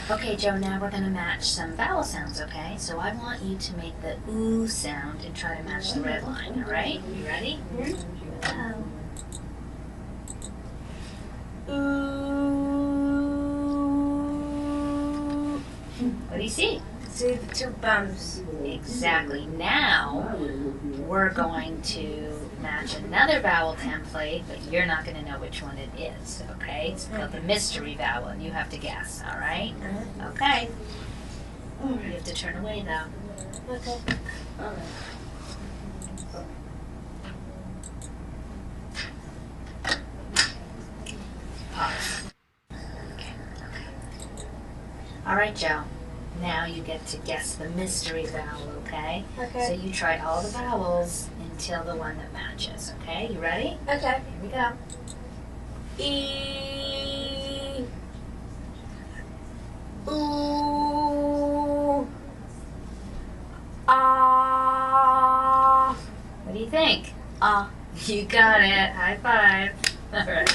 Okay, Joe, now we're going to match some vowel sounds, okay? So I want you to make the ooh sound and try to match the red line, all right? You ready? Mm-hmm. Ooh. What do you see? See the two bumps. Exactly. Now we're going to match another vowel template, but you're not going to know which one it is, okay? It's called the mystery vowel, and you have to guess, all right? Okay. You have to turn away, though. Okay. All right. Pause. Okay. All right, Joe. Now you get to guess the mystery vowel, okay? Okay. So you try all the vowels until the one that matches, okay? You ready? Okay. Here we go. E. Ooh. Ah. What do you think? Ah. You got it. High five. All right.